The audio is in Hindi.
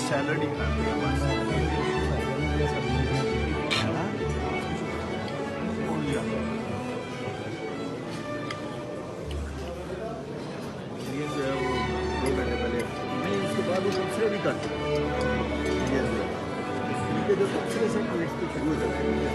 सैलड ही खाते हैं बस। ये जो है वो 2 घंटे पहले नहीं, उसके बाद वो एक्सरे भी करते हैं। ये जो एक्सरे से शुरू हो जाते हैं।